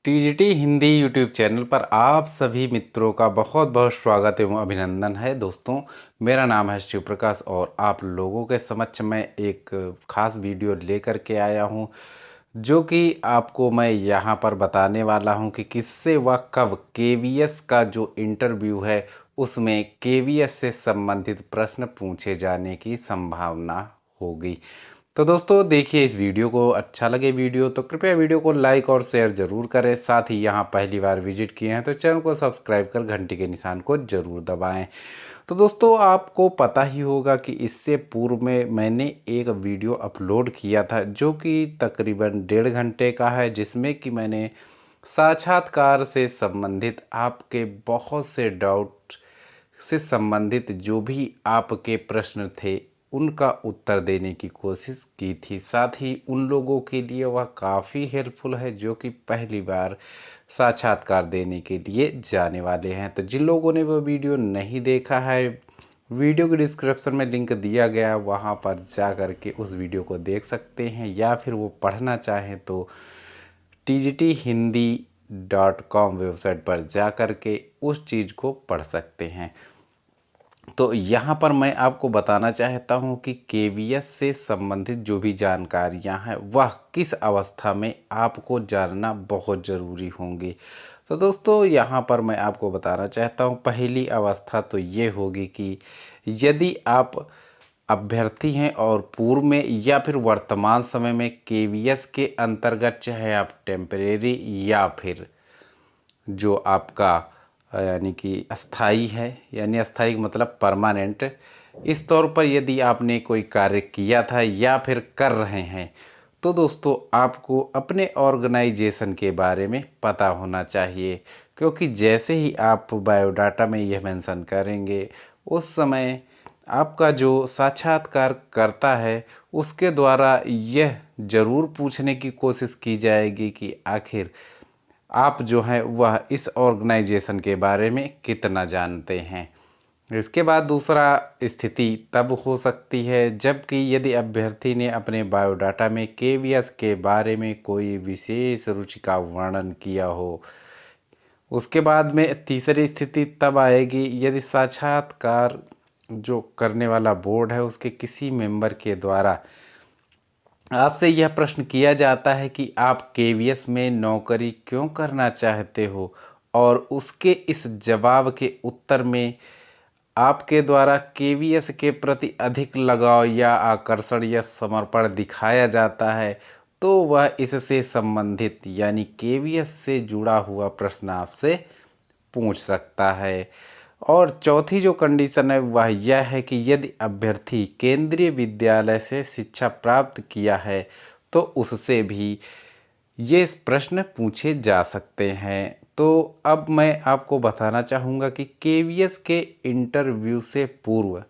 TGT Hindi YouTube channel पर आप सभी मित्रों का बहुत बहुत स्वागत एवं अभिनंदन है। दोस्तों, मेरा नाम है शिव प्रकाश और आप लोगों के समक्ष मैं एक खास वीडियो लेकर के आया हूं, जो कि आपको मैं यहां पर बताने वाला हूं कि किससे व कब केवीएस का जो इंटरव्यू है उसमें केवीएस से संबंधित प्रश्न पूछे जाने की संभावना होगी। तो दोस्तों देखिए, इस वीडियो को अच्छा लगे वीडियो तो कृपया वीडियो को लाइक और शेयर जरूर करें। साथ ही यहाँ पहली बार विजिट किए हैं तो चैनल को सब्सक्राइब कर घंटी के निशान को जरूर दबाएं। तो दोस्तों, आपको पता ही होगा कि इससे पूर्व में मैंने एक वीडियो अपलोड किया था जो कि तकरीबन 1.5 घंटे का है, जिसमें कि मैंने साक्षात्कार से संबंधित आपके बहुत से डाउट से संबंधित जो भी आपके प्रश्न थे उनका उत्तर देने की कोशिश की थी। साथ ही उन लोगों के लिए वह काफ़ी हेल्पफुल है जो कि पहली बार साक्षात्कार देने के लिए जाने वाले हैं। तो जिन लोगों ने वह वीडियो नहीं देखा है, वीडियो के डिस्क्रिप्शन में लिंक दिया गया, वहां पर जा कर के उस वीडियो को देख सकते हैं, या फिर वो पढ़ना चाहें तो tgthindy.com वेबसाइट पर जा कर के उस चीज़ को पढ़ सकते हैं। तो यहाँ पर मैं आपको बताना चाहता हूँ कि केवीएस से संबंधित जो भी जानकारियाँ हैं वह किस अवस्था में आपको जानना बहुत ज़रूरी होंगी। तो दोस्तों, यहाँ पर मैं आपको बताना चाहता हूँ, पहली अवस्था तो ये होगी कि यदि आप अभ्यर्थी हैं और पूर्व में या फिर वर्तमान समय में केवीएस के अंतर्गत, चाहे आप टेम्परेरी या फिर जो आपका यानी कि अस्थाई है, यानी अस्थाई मतलब परमानेंट, इस तौर पर यदि आपने कोई कार्य किया था या फिर कर रहे हैं, तो दोस्तों आपको अपने ऑर्गेनाइजेशन के बारे में पता होना चाहिए। क्योंकि जैसे ही आप बायोडाटा में यह मेंशन करेंगे, उस समय आपका जो साक्षात्कार करता है उसके द्वारा यह ज़रूर पूछने की कोशिश की जाएगी कि आखिर आप जो हैं वह इस ऑर्गेनाइजेशन के बारे में कितना जानते हैं। इसके बाद दूसरा स्थिति तब हो सकती है जबकि यदि अभ्यर्थी ने अपने बायोडाटा में केवीएस के बारे में कोई विशेष रुचि का वर्णन किया हो। उसके बाद में तीसरी स्थिति तब आएगी यदि साक्षात्कार जो करने वाला बोर्ड है उसके किसी मेंबर के द्वारा आपसे यह प्रश्न किया जाता है कि आप केवीएस में नौकरी क्यों करना चाहते हो, और उसके इस जवाब के उत्तर में आपके द्वारा केवीएस के प्रति अधिक लगाव या आकर्षण या समर्पण दिखाया जाता है, तो वह इससे संबंधित यानी केवीएस से जुड़ा हुआ प्रश्न आपसे पूछ सकता है। और चौथी जो कंडीशन है वह यह है कि यदि अभ्यर्थी केंद्रीय विद्यालय से शिक्षा प्राप्त किया है तो उससे भी ये प्रश्न पूछे जा सकते हैं। तो अब मैं आपको बताना चाहूँगा कि केवीएस के इंटरव्यू से पूर्व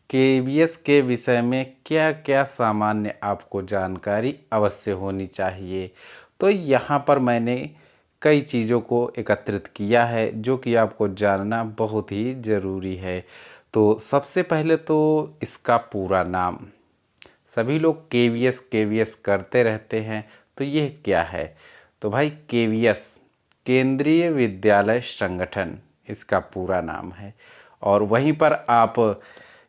केवीएस के विषय में क्या क्या सामान्य आपको जानकारी अवश्य होनी चाहिए। तो यहाँ पर मैंने कई चीज़ों को एकत्रित किया है जो कि आपको जानना बहुत ही ज़रूरी है। तो सबसे पहले तो इसका पूरा नाम, सभी लोग केवीएस केवीएस करते रहते हैं, तो यह क्या है? तो भाई केवीएस केंद्रीय विद्यालय संगठन इसका पूरा नाम है। और वहीं पर आप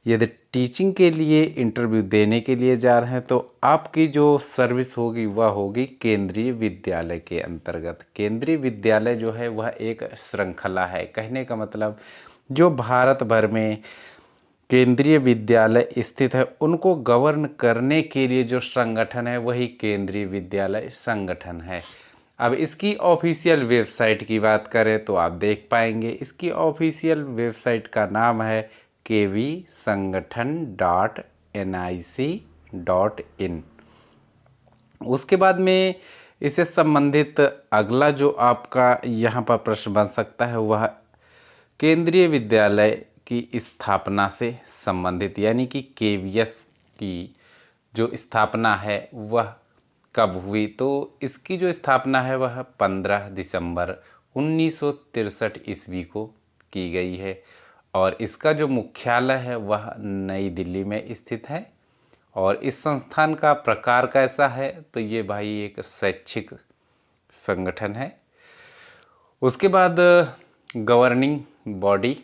यदि टीचिंग के लिए इंटरव्यू देने के लिए जा रहे हैं तो आपकी जो सर्विस होगी वह होगी केंद्रीय विद्यालय के अंतर्गत। केंद्रीय विद्यालय जो है वह एक श्रृंखला है, कहने का मतलब जो भारत भर में केंद्रीय विद्यालय स्थित है उनको गवर्न करने के लिए जो संगठन है वही केंद्रीय विद्यालय संगठन है। अब इसकी ऑफिशियल वेबसाइट की बात करें तो आप देख पाएंगे, इसकी ऑफिशियल वेबसाइट का नाम है kvsangathan.nic.in। उसके बाद में इससे संबंधित अगला जो आपका यहाँ पर प्रश्न बन सकता है वह केंद्रीय विद्यालय की स्थापना से संबंधित, यानी कि केवीएस की जो स्थापना है वह कब हुई। तो इसकी जो स्थापना है वह 15 दिसंबर 1963 ईस्वी को की गई है, और इसका जो मुख्यालय है वह नई दिल्ली में स्थित है। और इस संस्थान का प्रकार कैसा है, तो ये भाई एक शैक्षिक संगठन है उसके बाद गवर्निंग बॉडी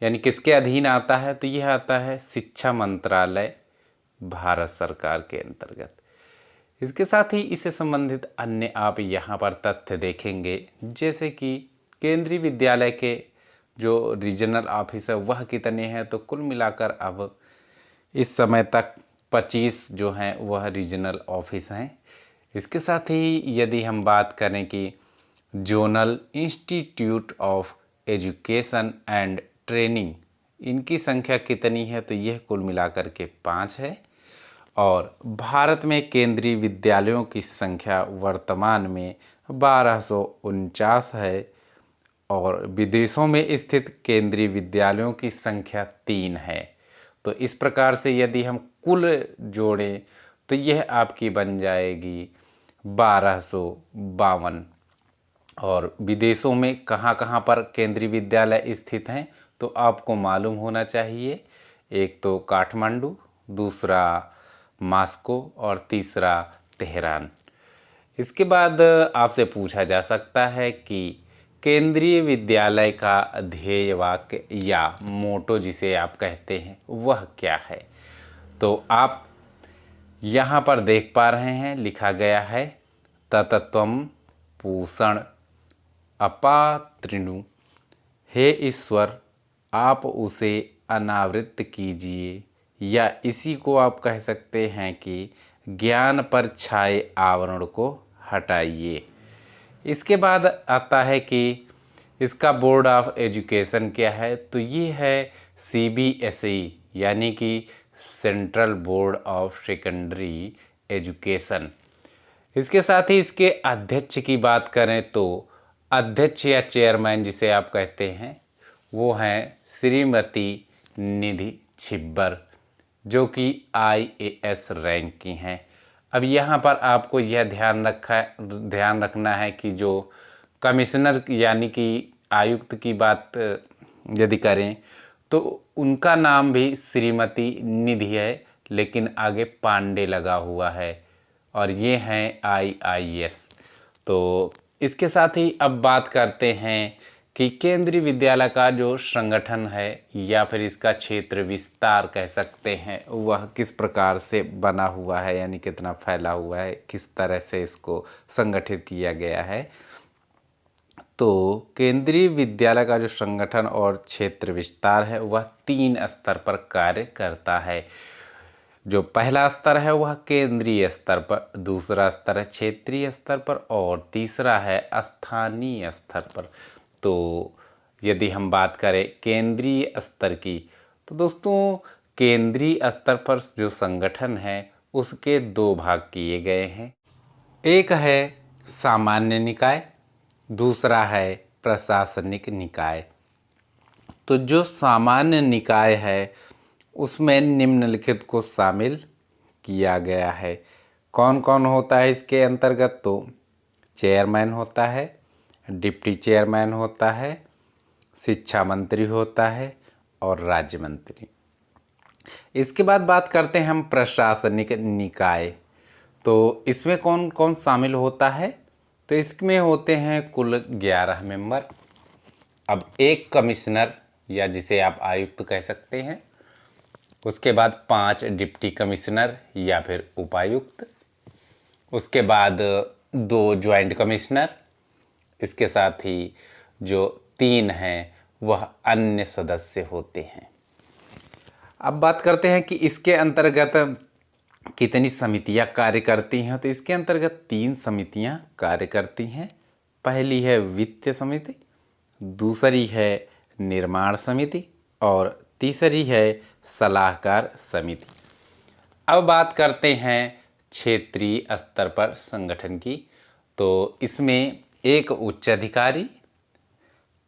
यानी किसके अधीन आता है, तो यह आता है शिक्षा मंत्रालय भारत सरकार के अंतर्गत। इसके साथ ही इससे संबंधित अन्य आप यहाँ पर तथ्य देखेंगे, जैसे कि केंद्रीय विद्यालय के जो रीजनल ऑफिस है वह कितने हैं, तो कुल मिलाकर अब इस समय तक 25 जो हैं वह रीजनल ऑफिस हैं। इसके साथ ही यदि हम बात करें कि zonal institute of education and training, इनकी संख्या कितनी है, तो यह कुल मिलाकर के 5 है। और भारत में केंद्रीय विद्यालयों की संख्या वर्तमान में 1249 है और विदेशों में स्थित केंद्रीय विद्यालयों की संख्या 3 है। तो इस प्रकार से यदि हम कुल जोड़ें तो यह आपकी बन जाएगी 1252। और विदेशों में कहाँ कहाँ पर केंद्रीय विद्यालय स्थित हैं, तो आपको मालूम होना चाहिए। एक तो काठमांडू, दूसरा मॉस्को और तीसरा तेहरान। इसके बाद आपसे पूछा जा सकता है कि केंद्रीय विद्यालय का ध्येय वाक्य या मोटो जिसे आप कहते हैं वह क्या है, तो आप यहाँ पर देख पा रहे हैं लिखा गया है ततत्वम पूषण अपात्रिणु, हे ईश्वर आप उसे अनावृत कीजिए, या इसी को आप कह सकते हैं कि ज्ञान पर छाए आवरण को हटाइए। इसके बाद आता है कि इसका बोर्ड ऑफ एजुकेशन क्या है, तो ये है CBSE यानी कि central board of secondary education. इसके साथ ही इसके अध्यक्ष की बात करें तो अध्यक्ष या चेयरमैन जिसे आप कहते हैं वो हैं श्रीमती निधि छिब्बर, जो कि IAS रैंक की हैं। अब यहाँ पर आपको यह ध्यान रखना है कि जो कमिश्नर यानी कि आयुक्त की बात यदि करें तो उनका नाम भी श्रीमती निधि है, लेकिन आगे पांडे लगा हुआ है और ये हैं IIS। तो इसके साथ ही अब बात करते हैं कि केंद्रीय विद्यालय का जो संगठन है या फिर इसका क्षेत्र विस्तार कह सकते हैं वह किस प्रकार से बना हुआ है, यानी कितना फैला हुआ है, किस तरह से इसको संगठित किया गया है। तो केंद्रीय विद्यालय का जो संगठन और क्षेत्र विस्तार है वह 3 स्तर पर कार्य करता है। जो पहला स्तर है वह केंद्रीय स्तर पर, दूसरा स्तर है क्षेत्रीय स्तर पर और तीसरा है स्थानीय स्तर पर। तो यदि हम बात करें केंद्रीय स्तर की, तो दोस्तों केंद्रीय स्तर पर जो संगठन है उसके 2 भाग किए गए हैं। एक है सामान्य निकाय, दूसरा है प्रशासनिक निकाय। तो जो सामान्य निकाय है उसमें निम्नलिखित को शामिल किया गया है। कौन कौन होता है इसके अंतर्गत, तो चेयरमैन होता है, डिप्टी चेयरमैन होता है, शिक्षा मंत्री होता है और राज्य मंत्री। इसके बाद बात करते हैं हम प्रशासनिक निकाय। तो इसमें कौन कौन शामिल होता है, तो इसमें होते हैं कुल 11 मेंबर। अब एक कमिश्नर या जिसे आप आयुक्त कह सकते हैं, उसके बाद 5 डिप्टी कमिश्नर या फिर उपायुक्त, उसके बाद 2 ज्वाइंट कमिश्नर, इसके साथ ही जो 3 हैं वह अन्य सदस्य होते हैं। अब बात करते हैं कि इसके अंतर्गत कितनी समितियां कार्य करती हैं, तो इसके अंतर्गत 3 समितियां कार्य करती हैं। पहली है वित्त समिति, दूसरी है निर्माण समिति और तीसरी है सलाहकार समिति। अब बात करते हैं क्षेत्रीय स्तर पर संगठन की। तो इसमें 1 उच्च अधिकारी,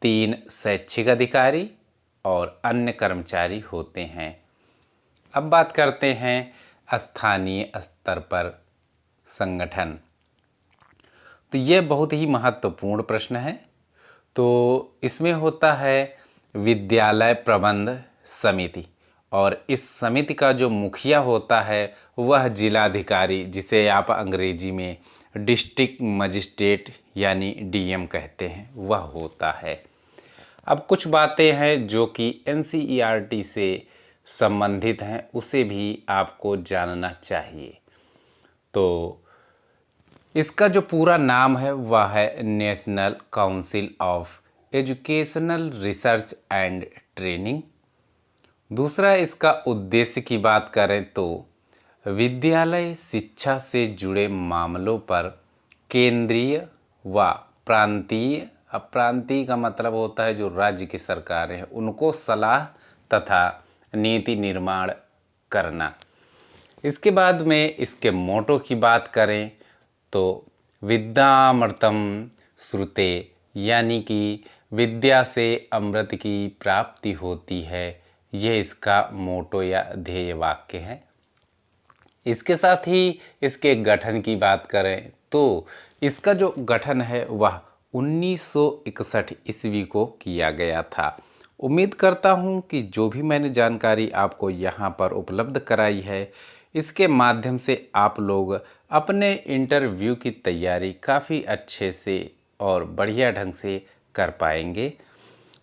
3 शैक्षिक अधिकारी और अन्य कर्मचारी होते हैं। अब बात करते हैं स्थानीय स्तर पर संगठन। तो ये बहुत ही महत्वपूर्ण प्रश्न है। तो इसमें होता है विद्यालय प्रबंध समिति और इस समिति का जो मुखिया होता है वह जिलाधिकारी, जिसे आप अंग्रेजी में डिस्ट्रिक्ट मजिस्ट्रेट यानी डीएम कहते हैं वह होता है। अब कुछ बातें हैं जो कि एनसीईआरटी से संबंधित हैं, उसे भी आपको जानना चाहिए। तो इसका जो पूरा नाम है वह है national council of educational research and training. दूसरा, इसका उद्देश्य की बात करें तो विद्यालय शिक्षा से जुड़े मामलों पर केंद्रीय व प्रांतीय, अब प्रांतीय का मतलब होता है जो राज्य की सरकारें हैं उनको सलाह तथा नीति निर्माण करना। इसके बाद में इसके मोटो की बात करें तो विद्यामृतम श्रुते, यानी कि विद्या से अमृत की प्राप्ति होती है, यह इसका मोटो या ध्येय वाक्य है। इसके साथ ही इसके गठन की बात करें तो इसका जो गठन है वह 1961 ईस्वी को किया गया था। उम्मीद करता हूँ कि जो भी मैंने जानकारी आपको यहाँ पर उपलब्ध कराई है इसके माध्यम से आप लोग अपने इंटरव्यू की तैयारी काफ़ी अच्छे से और बढ़िया ढंग से कर पाएंगे।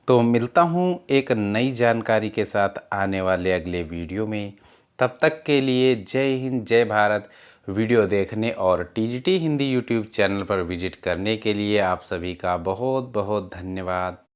तो मिलता हूँ एक नई जानकारी के साथ आने वाले अगले वीडियो में। तब तक के लिए जय हिंद, जय भारत। वीडियो देखने और टीजीटी हिंदी यूट्यूब चैनल पर विजिट करने के लिए आप सभी का बहुत बहुत धन्यवाद।